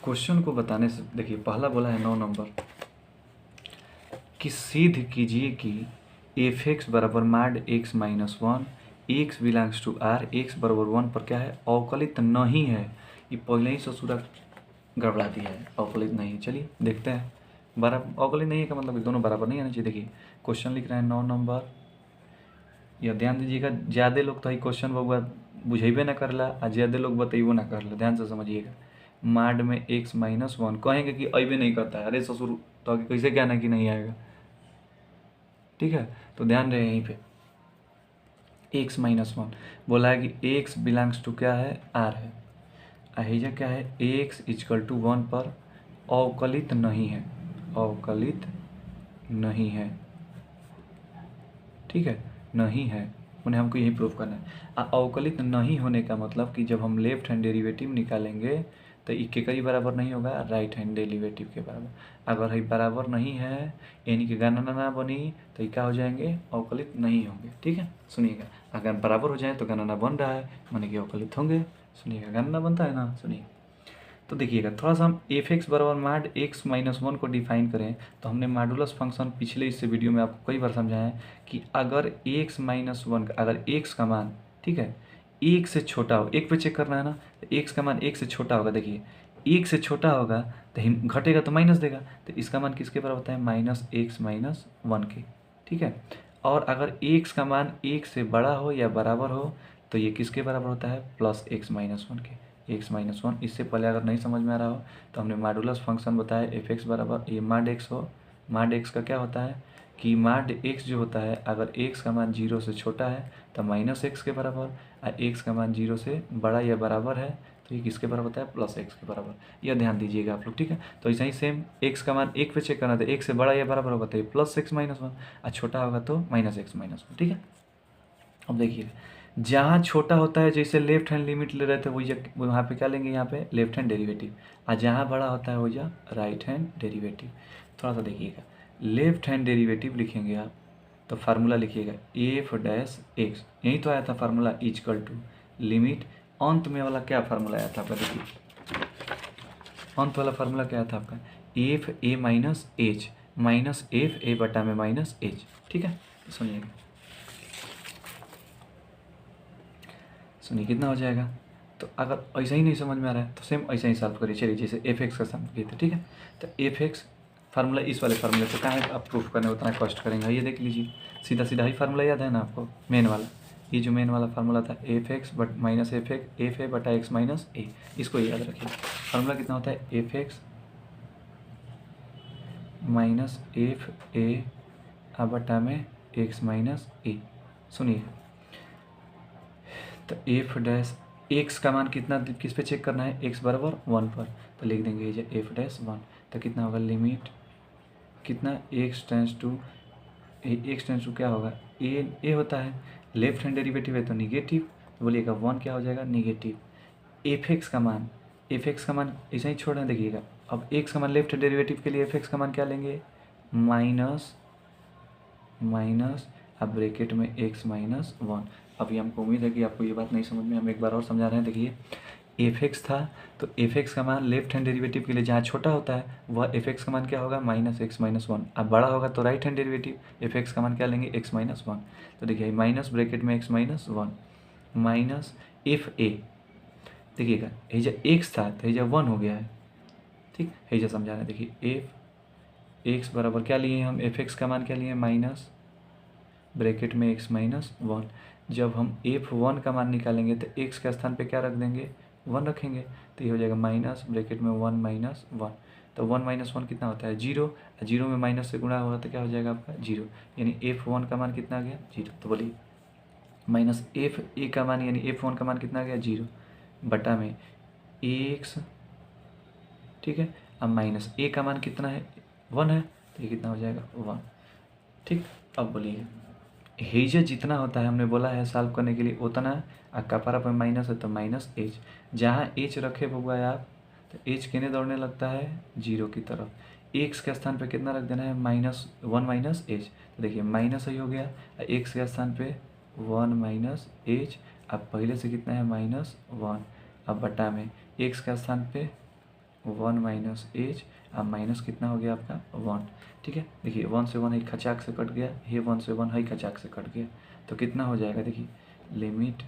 क्वेश्चन को बताने से, देखिए पहला बोला है 9 नंबर कि सिद्ध कीजिए कि एफ एक्स बराबर mod x minus one, x belongs to R, x बराबर 1 पर क्या है, अवकलित नहीं है। ये पहले ही ससुरा गड़बड़ा दिया है, अवकलित नहीं है। चलिए देखते हैं, बराबर अवकलित नहीं है का मतलब दोनों बराबर नहीं आना चाहिए। देखिए क्वेश्चन लिख रहे हैं 9 नंबर, यह ध्यान दीजिएगा, ज़्यादा लोग तो ही क्वेश्चन बउआ बुझेबे ना करला और ज़्यादा लोग बतेबो ना करला, ध्यान से समझिएगा। माड में एक्स माइनस वन कहेंगे कि अबे नहीं करता है, अरे ससुर तो आगे कैसे कहना कि नहीं आएगा। ठीक है, तो ध्यान रहे यहीं पे, एक्स माइनस वन बोला है कि एक्स बिलोंग्स टू क्या है, आर है, अहिजा क्या है, एक्स इजकल टू 1 पर अवकलित नहीं है, अवकलित नहीं है। ठीक है, नहीं है, उन्हें हमको यही प्रूफ करना है। अवकलित नहीं होने का मतलब कि जब हम लेफ्ट हैंड डेरिवेटिव निकालेंगे तो ये के कई बराबर नहीं होगा, राइट हैंड डेरिवेटिव के बराबर। अगर ये बराबर नहीं है यानी कि गणना ना बनी तो ये क्या हो जाएंगे, अवकलित नहीं होंगे। ठीक है, सुनिएगा, अगर बराबर हो जाए तो गणना बन रहा है, माने कि अवकलित होंगे। सुनिएगा, गणना बनता है ना, सुनिए। तो देखिएगा थोड़ा सा हम एफ एक्स बराबर माड एक्स माइनस वन को डिफाइन करें तो हमने मॉडुलस फंक्शन पिछले इससे वीडियो में आपको कई बार समझाया है कि अगर एक्स माइनस वन, अगर एक्स का मान, ठीक है, एक से छोटा हो, एक पे चेक करना है ना, तो एक्स का मान एक से छोटा होगा, देखिए एक से छोटा होगा तो हिम घटेगा तो माइनस देगा, तो इसका मान किसके बराबर होता है, माइनस एक्स माइनस वन के। ठीक है, और अगर एक्स का मान एक से बड़ा हो या बराबर हो तो ये किसके बराबर होता है, प्लस एक्स माइनस वन के, एक्स माइनस वन। इससे पहले अगर नहीं समझ में आ रहा हो तो हमने मॉडुलस फंक्शन बताया, एफ एक्स बराबर ये माड एक्स हो, माड एक्स का क्या होता है कि माड एक्स जो होता है अगर एक्स का मान 0 से छोटा है तो माइनस एक्स के बराबर, और एक्स का मान 0 से बड़ा या बराबर है तो ये किसके बराबर होता है, प्लस एक्स के बराबर। यह ध्यान दीजिएगा आप लोग। ठीक है, तो ऐसा ही सेम एक्स का मान एक पे चेक करना था, एक से बड़ा या बराबर होगा तो ये प्लस एक्स माइनस वन, और छोटा होगा तो माइनस एक्स माइनस वन। ठीक है, अब देखिए जहाँ छोटा होता है, जैसे लेफ्ट हैंड लिमिट ले रहे थे वही वहाँ पे क्या लेंगे, यहाँ पे लेफ्ट हैंड डेरिवेटिव, और जहाँ बड़ा होता है वही राइट हैंड डेरिवेटिव। थोड़ा सा देखिएगा, लेफ्ट हैंड डेरिवेटिव लिखेंगे आप तो फार्मूला लिखिएगा एफ डैश एक्स, यही तो आया था फार्मूला, इजकल टू लिमिट, अंत में वाला क्या फार्मूला आया था आपका, देखिए अंत वाला फार्मूला क्या था आपका, F a minus h minus F a बटा में माइनस एच। ठीक है, सुनिएगा, सुनिए कितना हो जाएगा, तो अगर ऐसा ही नहीं समझ में आ रहा है तो सेम ऐसा ही सॉल्व करिए। चलिए जैसे एफ एक्स का सम किए थे, ठीक है। तो एफ एक्स फार्मूला इस वाले फार्मूले को कहाँ आप प्रूफ करने उतना कष्ट करेंगे, ये देख लीजिए, सीधा सीधा ही फार्मूला याद है ना आपको, मेन वाला। ये जो मेन वाला फार्मूला था F x but minus F a बटा एक्स माइनस ए, इसको याद रखिए। फार्मूला कितना होता है, f x minus F a बटा में एक्स माइनस ए। सुनिए, तो एफ डैश एक्स का मान कितना, किस पे चेक करना है, एक्स बराबर 1 पर, तो लिख देंगे ये एफ डैश 1। तो कितना होगा, लिमिट कितना, एक्स टेंस टू क्या होगा, ए होता है, लेफ्ट हैंड डेरिवेटिव है तो निगेटिव, तो बोलिएगा 1 क्या हो जाएगा, निगेटिव। एफ एक्स का मान ऐसा ही छोड़ना, देखिएगा अब एक्स का मान लेफ्ट डेरिवेटिव के लिए एफ एक्स का मान क्या लेंगे, माइनस अब ब्रैकेट में एक्स माइनस 1। अभी हमको उम्मीद है कि आपको ये बात नहीं समझ में, हम एक बार और समझा रहे हैं। देखिए एफ एक्स था, तो एफ एक्स का मान लेफ्ट हैंड डेरिवेटिव के लिए जहाँ छोटा होता है वह एफ एक्स का मान क्या होगा, माइनस एक्स माइनस 1। अब बड़ा होगा तो right hand derivative F x का मान क्या लेंगे, एक्स माइनस 1। तो देखिए माइनस ब्रैकेट में x minus 1 minus F A, देखिएगा हेजा एक्स था तो हेजा 1 हो गया है, ठीक। हेजा समझा रहे हैं, देखिए एफ एक्स बराबर क्या लिए हम, एफ एक्स का मान क्या लिए, माइनस ब्रैकेट में एक्स माइनस 1। जब हम f1 का मान निकालेंगे तो x के स्थान पे क्या रख देंगे, 1 रखेंगे, तो ये हो जाएगा माइनस ब्रैकेट में 1 माइनस 1। तो 1 माइनस 1 कितना होता है, 0। 0 में माइनस से गुणा होगा तो क्या हो जाएगा आपका 0, यानी f1 का मान कितना आ गया, 0। तो बोलिए माइनस एफ ए का मान यानी f1 का मान कितना आ गया, 0 बटा में x, ठीक है। अब माइनस ए का मान कितना है, 1 है, तो ये कितना हो जाएगा 1, ठीक। अब बोलिए हेज जितना होता है हमने बोला है सॉल्व करने के लिए उतना, कपारा पर माइनस है तो माइनस एच, जहाँ एच रखे हुआ है आप तो एच कितने दौड़ने लगता है, 0 की तरफ। एक्स के स्थान पे कितना रख देना है, माइनस 1 माइनस एच, तो देखिए माइनस ही हो गया, एक्स के स्थान पे 1 माइनस एच, अब पहले से कितना है माइनस 1, अब बटा में एक्स के स्थान पे 1 माइनस एच, अब माइनस कितना हो गया आपका 1, ठीक है। देखिए 1 से 1 ही खचाक से कट गया, ये 1 से 1 ही खचाक से कट गया, तो कितना हो जाएगा, देखिए लिमिट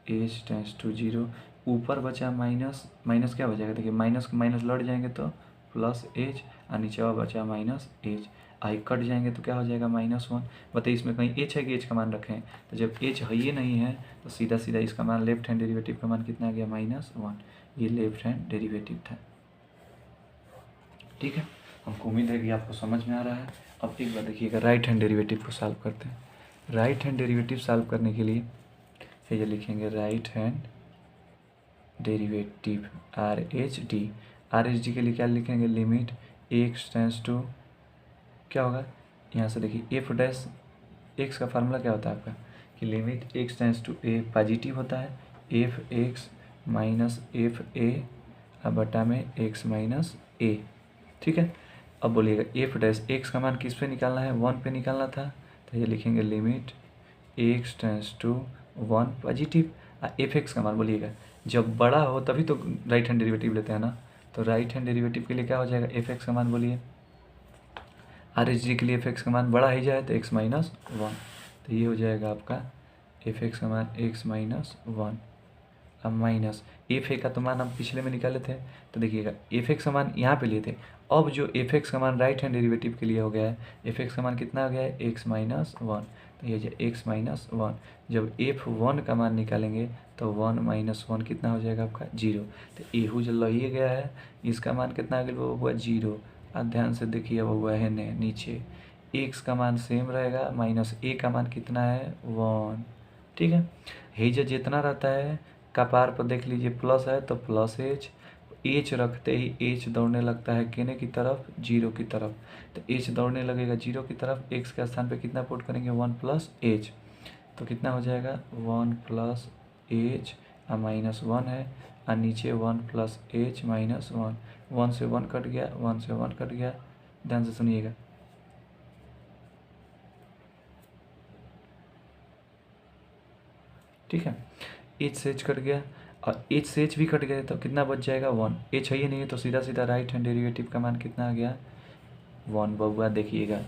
एच टेंस टू 0, ऊपर बचा माइनस क्या हो जाएगा, देखिए माइनस माइनस लड़ जाएंगे तो प्लस एच, और नीचे और बचा माइनस एच, आई कट जाएंगे तो क्या हो जाएगा -1। बताइए इसमें कहीं एच है कि एच का मान रखें, तो जब एच है ये नहीं है तो सीधा सीधा इसका मान लेफ्ट हैंड डेरिवेटिव का मान कितना आ गया, -1। ये लेफ्ट हैंड डेरिवेटिव था, ठीक है। हमको उम्मीद है कि आपको समझ में आ रहा है। अब एक बार देखिएगा राइट हैंड डेरिवेटिव को सॉल्व करते हैं। राइट हैंड डेरिवेटिव सॉल्व करने के लिए ये लिखेंगे right hand derivative are H D के लिए क्या लिखेंगे, लिमिट एक्स टेंस टू क्या होगा, यहाँ से देखिए एफ डैश एक्स का फार्मूला क्या होता है आपका, कि limit x tends to a positive होता है, f x minus F a बटा में एक्स माइनस ए, ठीक है। अब बोलिएगा एफ डैश एक्स का मान किस पे निकालना है, 1 पे निकालना था, तो ये लिखेंगे limit x tends to 1 positive, f x का मान बोलिएगा जब बड़ा हो तभी तो राइट हैंड डेरिवेटिव लेते हैं ना, तो राइट हैंड डेरिवेटिव के लिए क्या हो जाएगा, एफ एक्स का मान बोलिए, आर एच डी के लिए एफ एक्स का मान बड़ा ही जाए तो एक्स माइनस 1, तो ये हो जाएगा आपका एफ एक्स का मान एक्स माइनस 1। अब माइनस एफ ए का तो मान हम पिछले में निकाले थे, तो देखिएगा एफ एक्स का मान यहाँ पे लिए थे, अब जो एफ एक्स का मान राइट हैंड डेरिवेटिव के लिए हो गया है, एफ एक्स का मान कितना हो गया है, एक्स माइनस 1, तो ये जो एक्स माइनस 1, जब एफ 1 का मान निकालेंगे तो 1 माइनस 1 कितना हो जाएगा आपका 0, तो एहू जो लही गया है इसका मान कितना आ गया, वो हुआ 0। अब ध्यान से देखिए वो हुआ है नीचे एक्स का मान सेम रहेगा, माइनस ए का मान कितना है 1, ठीक है। हेज जितना रहता है कपार पर देख लीजिए प्लस है तो प्लस एच रखते ही एच दौड़ने लगता है केने की तरफ, 0 की तरफ, तो एच दौड़ने लगेगा 0 की तरफ, एक्स के स्थान पे कितना पुट करेंगे 1 प्लस एच, तो कितना हो जाएगा 1 प्लस एच -1 है, और नीचे 1 प्लस एच -1, 1 से 1 कट गया, 1 से 1 कट गया, ध्यान से सुनिएगा, ठीक है। एच से एच कट गया और एच से एच भी कट गया तो कितना बच जाएगा 1, एच है ही नहीं है तो सीधा सीधा राइट हैंड डेरिवेटिव का मान कितना आ गया 1। बउआ देखिएगा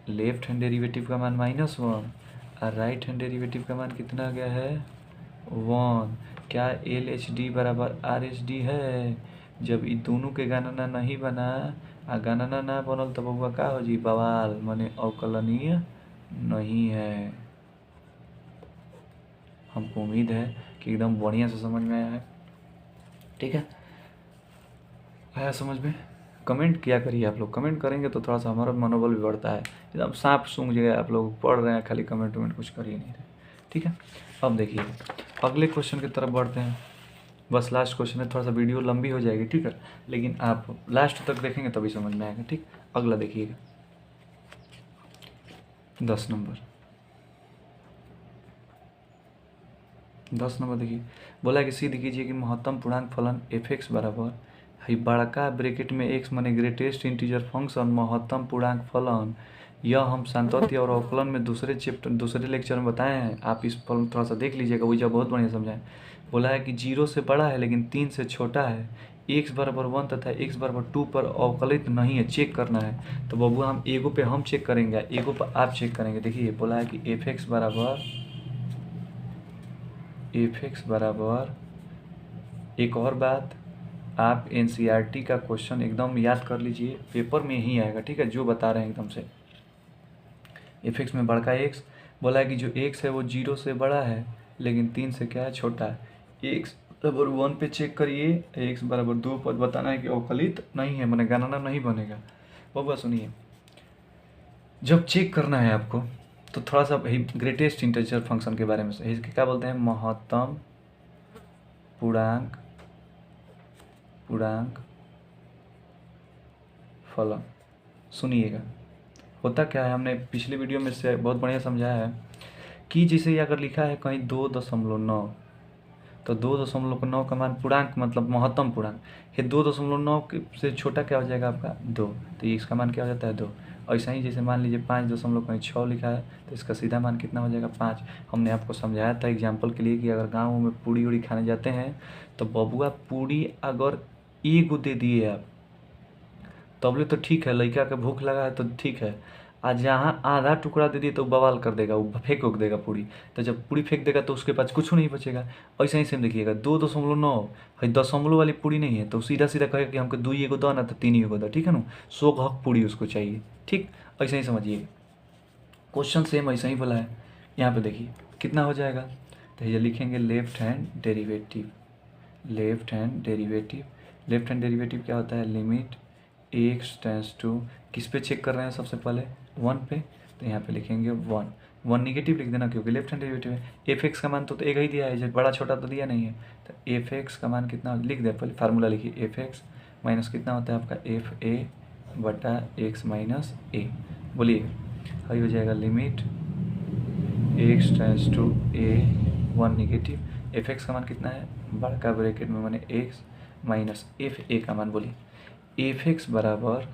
लेफ्ट हैंड डेरिवेटिव का मान -1 और राइट हैंड डेरिवेटिव का मान कितना आ गया है 1, क्या एल एच डी बराबर आर एच डी है? जब इ दोनों के गणना नहीं बना आ गणना ना बनल तो बबुआ का हो जी बवाल, माने अवकलनीय नहीं है। हमको उम्मीद है कि एकदम बढ़िया से समझ में आया है। ठीक है, आया समझ में? कमेंट किया करिए, आप लोग कमेंट करेंगे तो थोड़ा सा हमारा मनोबल भी बढ़ता है। एकदम सांप सूंघ जगह आप लोग पढ़ रहे हैं, खाली कमेंट वमेंट कुछ कर ही नहीं रहे। ठीक है, अब देखिए अगले क्वेश्चन की तरफ बढ़ते हैं। बस लास्ट क्वेश्चन है, थोड़ा सा वीडियो लंबी हो जाएगी, ठीक है, लेकिन आप लास्ट तक देखेंगे तभी समझ में आएगा। ठीक, अगला देखिएगा 10 नंबर। 10 नंबर देखिए, बोला कि सिद्ध कीजिए कि महत्तम पूर्णांक फलन एफ एक्स बराबर है बड़का ब्रैकेट में एक्स माने ग्रेटेस्ट इंटीजर फंक्शन महत्तम पूर्णांक फलन। यह हम सांतत्य और अवकलन में दूसरे लेक्चर में बताए हैं। आप इस फलन थोड़ा सा देख लीजिएगा, वही जब बहुत बढ़िया समझाएं। बोला है कि 0 से बड़ा है लेकिन 3 से छोटा है, x बराबर 1 तथा x बराबर 2 पर अवकलित नहीं है, चेक करना है। तो बबुआ हम एगो पे हम चेक करेंगे, एगो पर आप चेक करेंगे। देखिए बोला है कि एफ एक्स बराबर एक और बात, आप एनसीईआरटी का क्वेश्चन एकदम याद कर लीजिए, पेपर में ही आएगा। ठीक है, जो बता रहे हैं एकदम से। एफ एक्स में बड़का एक्स, बोला है कि जो एक्स है वो 0 से बड़ा है लेकिन 3 से क्या है, छोटा है। एक्स बराबर 1 पे चेक करिए, एक्स बराबर 2 पर बताना है कि अवकलित नहीं है, माने गणना नहीं बनेगा। बबुआ सुनिए, जब चेक करना है आपको तो थोड़ा सा ग्रेटेस्ट इंटीजर फंक्शन के बारे में इसके क्या बोलते हैं, महत्तम पूर्णांक फलन। सुनिएगा, होता क्या है, हमने पिछले वीडियो में से बहुत बढ़िया समझाया है कि जैसे अगर लिखा है कहीं 2.9 तो 2.9 का मान पूर्णांक मतलब महत्तम पूर्णांक है, 2.9 से छोटा क्या हो जाएगा आपका 2, तो इसका मान क्या हो जाता है 2। ऐसा ही जैसे मान लीजिए 5.6 लिखा है तो इसका सीधा मान कितना हो जाएगा 5। हमने आपको समझाया था एग्जाम्पल के लिए कि अगर गाँव में पूड़ी उड़ी खाने जाते हैं तो बबुआ पूड़ी अगर एगो दे दिए आप तबले तो ठीक है, लड़का के भूख लगा है तो ठीक है, आ जहाँ आधा टुकड़ा दे दिए तो बवाल कर देगा, वो फेंक उक देगा पूरी। तो जब पूरी फेंक देगा तो उसके पास कुछ नहीं बचेगा। ऐसा ही सेम देखिएगा 2.9 है, दशमलव वाली पूरी नहीं है तो सीधा सीधा कहेगा कि हमको 2 एगो दो ना तो 3 एगो दो, ठीक है ना, 100 हक पूरी उसको चाहिए। ठीक, ऐसा ही समझिएगा, क्वेश्चन सेम ऐसा ही बोला है। यहाँ पे देखिए कितना हो जाएगा, तो ये लिखेंगे left hand derivative. Left hand derivative क्या होता है, लिमिट एक्स टेंस टू, किस पे चेक कर रहे हैं सबसे पहले 1 पे, तो यहाँ पे लिखेंगे 1 नेगेटिव लिख देना क्योंकि लेफ्ट हैंड डेरिवेटिव है। एफ एक्स का मान तो एक ही दिया है, जब बड़ा छोटा तो दिया नहीं है, तो एफ एक्स का मान कितना लिख दे, पहले फार्मूला लिखिए, एफ एक्स माइनस कितना होता है आपका एफ ए बटा एक्स माइनस ए। बोलिए वही हो जाएगा limit x tends to a 1 negative, f x का मान कितना है बड़का ब्रैकेट में माने एक्स माइनस एफ ए का मान। बोलिए एफ एक्स बराबर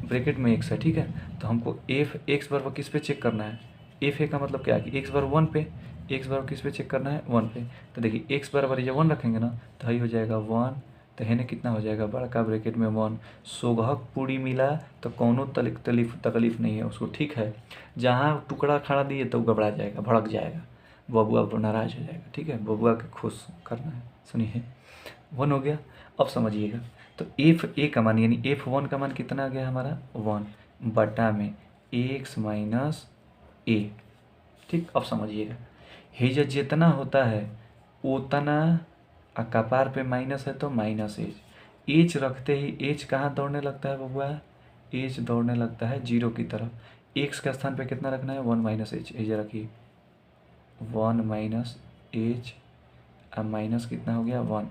ब्रैकेट में एक्स है, ठीक है, तो हमको एफ एक्स बराबर किस पे चेक करना है, एफ ए का मतलब क्या है कि एक्स बराबर 1 पे, एक्स बराबर किस पे चेक करना है 1 पे। तो देखिए एक्स बराबर ये 1 रखेंगे ना तो ही हो जाएगा 1, तो है ना कितना हो जाएगा बड़का ब्रैकेट में 1। सोगहक पूरी मिला तो कौनो तकलीफ नहीं है उसको, ठीक है, जहाँ टुकड़ा खड़ा दिए तो घबरा जाएगा, भड़क जाएगा, बबुआ तो नाराज हो जाएगा। ठीक है, बबुआ के खुश करना है। सुनिए 1 हो गया, अब समझिएगा, तो एफ ए का मान यानी F1 का मान कितना आ गया हमारा 1 बटा में एक्स माइनस ए। ठीक, अब समझिएगा, हेज जितना होता है उतना कपार पे माइनस है तो माइनस एच रखते ही एच कहाँ दौड़ने लगता है बबुआ, एच दौड़ने लगता है 0 की तरफ। एक्स के स्थान पे कितना रखना है 1 माइनस एच, एच रखिए 1 माइनस एच, अब माइनस कितना हो गया 1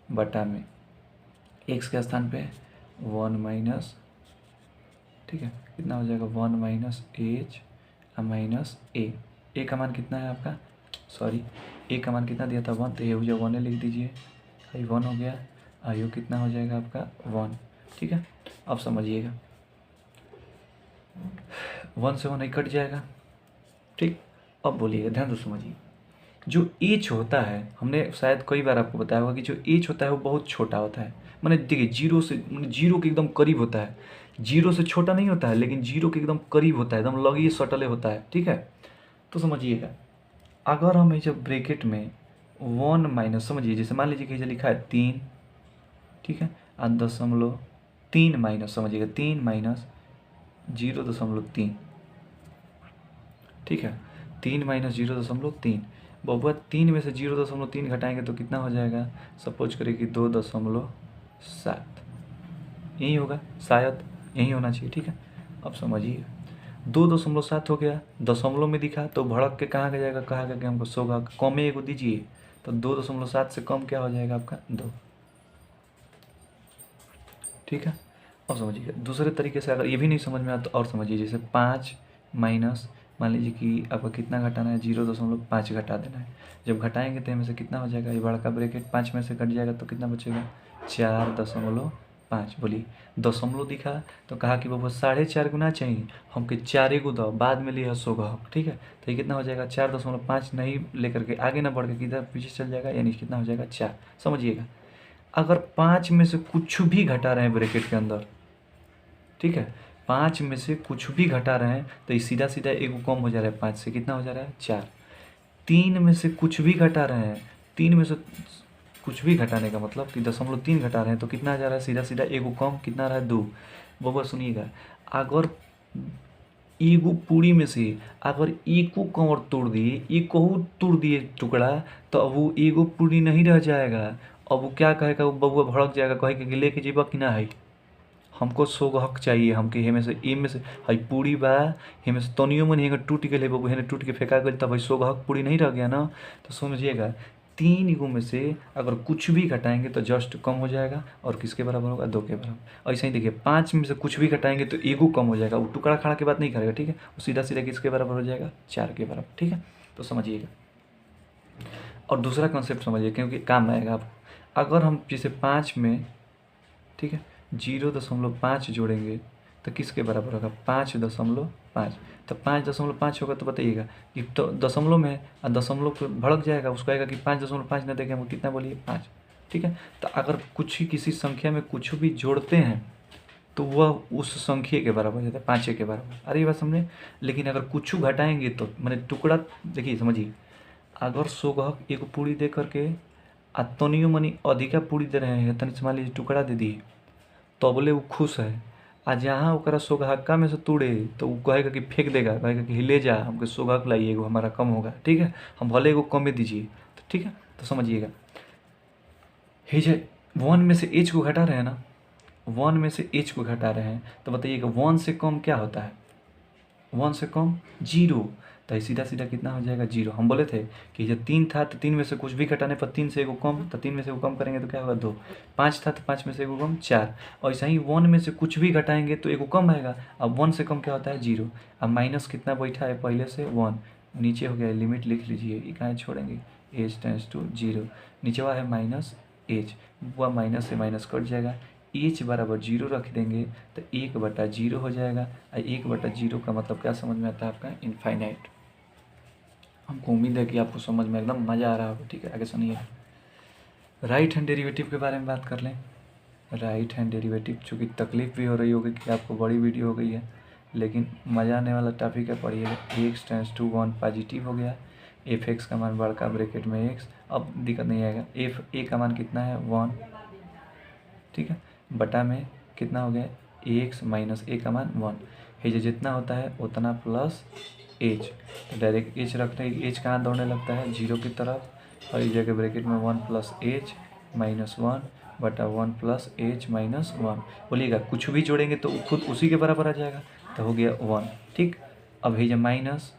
बटा में एक्स के स्थान पे 1 माइनस, ठीक है, कितना हो जाएगा 1 माइनस एच माइनस ए का मान कितना है आपका, सॉरी ए का मान कितना दिया था 1, तो ये हो जाएगा 1 लिख दीजिए, ये 1 हो गया, आयु कितना हो जाएगा आपका 1। ठीक है, अब समझिएगा 1 से 1 ही कट जाएगा। ठीक, अब बोलिएगा ध्यान से समझिए, जो एच होता है हमने शायद कई बार आपको बताया होगा कि जो एच होता है वो बहुत छोटा होता है, मैंने देखिए 0 के एकदम करीब होता है, 0 से छोटा नहीं होता है लेकिन 0 के एकदम करीब होता है, एकदम लगी सटले होता है। ठीक है, तो समझिएगा अगर हम जब ब्रैकेट में 1 माइनस, समझिए जैसे मान लीजिए कि लिखा है 3, ठीक है, और 0.3 माइनस, समझिएगा 3 माइनस 0.3, ठीक है, 3 माइनस 0.3। बबुआ 3 में से 0.3 घटाएंगे तो कितना हो जाएगा, सपोज करिए कि 2.7, यही होगा, शायद यही होना चाहिए, ठीक है। अब समझिए 2.7 हो गया, दशमलव में दिखा तो भड़क के कहाँ जाएगा, कहा गया कि हमको 100 का कम एगो दीजिए, तो 2.7 से कम क्या हो जाएगा आपका 2, ठीक है। अब समझिए दूसरे तरीके से, अगर ये भी नहीं समझ में आया तो और समझिए, जैसे 5 माइनस, मान लीजिए कि आपको कितना घटाना है, 0.5 घटा देना है। जब घटाएंगे तो इनमें से कितना हो जाएगा, ये बड़ा ब्रैकेट 5 में से कट जाएगा तो कितना बचेगा, 4.5। बोलिए दशमलव दिखा तो कहा कि वो 4.5 गुना चाहिए, हमके 4 गो दो, बाद में लिया 100 का, ठीक है। तो ये कितना हो जाएगा, 4.5 नहीं लेकर के आगे ना बढ़ के किधर पीछे चल जाएगा, यानी कितना हो जाएगा 4। समझिएगा अगर 5 में से कुछ भी घटा रहे हैं ब्रैकेट के अंदर, ठीक है, 5 में से कुछ भी घटा रहे हैं तो ये सीधा सीधा एगो कम हो जा रहा है, 5 से कितना हो जा रहा है 4। 3 में से कुछ भी घटा रहे हैं, 3 में से कुछ भी घटाने का मतलब कि 0.3 घटा रहे हैं तो कितना जा रहा है, सीधा सीधा एगो कम, कितना रहा है 2। बबुआ सुनिएगा, अगर एगो पूरी में से अगर एको कमर तोड़ दिए, एक तोड़ दिए टुकड़ा, तो अब वो एगो पूरी नहीं रह जाएगा। अब वो क्या कहेगा, वो बबुआ भड़क जाएगा, कहेगा कि लेके जेबा कि ना है, हमको 100 हक चाहिए, हमके हेमे से ए में से हई पूरी बा, हेमे से तनियो मन हेंगे टूट गए बबू, हेने टूट के फेंका गई, तब भाई 100 हक पूरी नहीं रह गया ना। तो समझिएगा 3 गो में से अगर कुछ भी घटाएंगे तो जस्ट कम हो जाएगा, और किसके बराबर होगा, 2 के बराबर। ऐसे ही देखिए 5 में से कुछ भी घटाएंगे तो एगो कम हो जाएगा, वो टुकड़ा खड़ा की बात नहीं करेगा, ठीक है, वो सीधा सीधा किसके बराबर हो जाएगा, 4 के बराबर, ठीक है। तो समझिएगा और दूसरा कॉन्सेप्ट समझिए, क्योंकि काम आएगा आपको। अगर हम जैसे 5 में, ठीक है, 0.5 जोड़ेंगे तो किसके बराबर होगा, 5.5। तो 5.5 होगा तो बताइएगा कि तो दशमलव में है, और दशमलव को भड़क जाएगा, उसको आएगा कि 5.5 न देंगे, हमको कितना बोलिए 5, ठीक है। तो अगर कुछ ही किसी संख्या में कुछ भी जोड़ते हैं तो वह उस संख्या के बराबर हो जाता है, 5 के बराबर। अरे ये बात समझे। लेकिन अगर कुछ घटाएंगे तो मैंने टुकड़ा, देखिए समझिए, अगर 100 एक पूरी दे करके आ तनियो मनी अधिका पूरी दे रहे हैं, तनि मान लीजिए टुकड़ा दे दिए, तबले वो खुश है। आ जहाँ ओकरा 100 में से तोड़े तो वो कहेगा कि फेंक देगा, कहेगा कि ले जा, हमको 100 लाइए, एगो हमारा कम होगा, ठीक है, हम भले एगो कम में दीजिए, तो ठीक है। तो समझिएगा हे जे 1 में से एच को घटा रहे हैं ना, 1 में से एच को घटा रहे हैं, तो बताइएगा 1 से कम क्या होता है, 1 से कम 0। तो सीधा सीधा कितना हो जाएगा 0। हम बोले थे कि जब 3 था तो 3 में से कुछ भी घटाने पर 3 से एगो कम, तो 3 में से एगो कम करेंगे तो क्या होगा 2। 5 था तो 5 में से एगो कम 4। और ऐसा ही 1 में से कुछ भी घटाएंगे तो एगो कम आएगा। अब 1 से कम क्या होता है 0। अब माइनस कितना बैठा है पहले से 1, नीचे हो गया, लिमिट लिख लीजिए, ये कहाँ छोड़ेंगे, एच टेंस टू 0, नीचे हुआ है माइनस एच, वह माइनस से माइनस कट जाएगा, एच बराबर 0 रख देंगे तो 1/0 हो जाएगा। और 1/0 का मतलब क्या समझ में आता है आपका, इनफाइनाइट। हमको उम्मीद है कि आपको समझ में एकदम मज़ा आ रहा होगा, ठीक है। आगे सुनिए, राइट हैंड डेरिवेटिव के बारे में बात कर लें। राइट हैंड डेरिवेटिव, चूँकि तकलीफ भी हो रही होगी कि आपको बड़ी वीडियो हो गई है, लेकिन मज़ा आने वाला टॉपिक है, पढ़िएगा। एक्स टेंस टू 1 पॉजिटिव हो गया, एफ एक्स का मान बड़का ब्रैकेट में एक्स, अब दिक्कत नहीं आएगा। एफ ए का मान कितना है 1, ठीक है, बटा में कितना हो गया एक्स माइनस ए का मान 1 है, जो जितना होता है उतना प्लस एच, तो डायरेक्ट एच रखते हैं, एच कहाँ दौड़ने लगता है 0 की तरफ, और इस जगह ब्रैकेट में 1 प्लस एच माइनस 1 बटा 1 प्लस एच माइनस 1। बोलिएगा कुछ भी जोड़ेंगे तो खुद उसी के बराबर आ जाएगा, तो हो गया 1, ठीक। अब है माइनस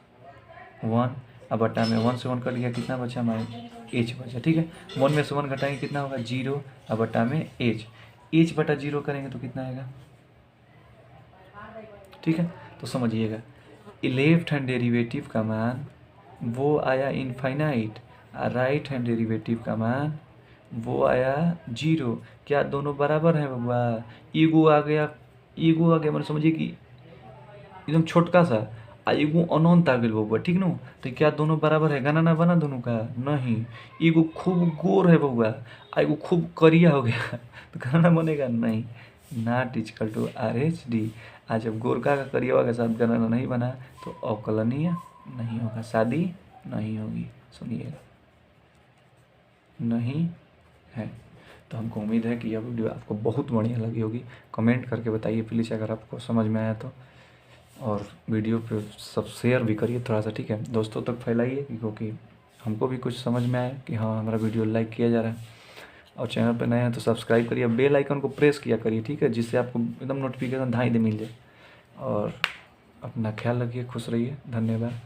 1, अब बटा में 1 से 1 कट गया, कितना बचा माइनस एच बचा, ठीक है। 1 में से 1 घटाएंगे कितना होगा 0, अब बटा में एच, एच बटा 0 करेंगे तो कितना आएगा, ठीक है। तो समझिएगा लेफ्ट हैंड डेरिवेटिव का मान वो आया इनफाइनाइट, राइट हैंड डेरिवेटिव का मान वो आया 0। क्या दोनों बराबर हैं बबुआ, ईगो आ गया, ईगो आ गया, मतलब समझिए कि एकदम छोटका सा, आ एगो अनंत आ गया बबुआ, ठीक न। तो क्या दोनों बराबर है, गाना ना बना दोनों का, नहीं। एगो खूब गोर है बबुआ, आ एगो खूब करिया हो गया तो गाना बनेगा नहीं, not equal to R H D. आज जब गोरका का करिया के साथ गाना नहीं बना तो अवकलनीय नहीं होगा, शादी नहीं होगी, सुनिएगा, नहीं है। तो हमको उम्मीद है कि यह वीडियो आपको बहुत बढ़िया लगी होगी। कमेंट करके बताइए प्लीज़ अगर आपको समझ में आया तो, और वीडियो पे सब शेयर भी करिए थोड़ा सा, ठीक है, दोस्तों तक फैलाइए, क्योंकि हमको भी कुछ समझ में आए कि हाँ हमारा वीडियो लाइक किया जा रहा है। और चैनल पे नए हैं तो सब्सक्राइब करिए, बेल आइकन को प्रेस किया करिए, ठीक है, जिससे आपको एकदम नोटिफिकेशन 2.5 मिल जाए। और अपना ख्याल रखिए, खुश रहिए, धन्यवाद।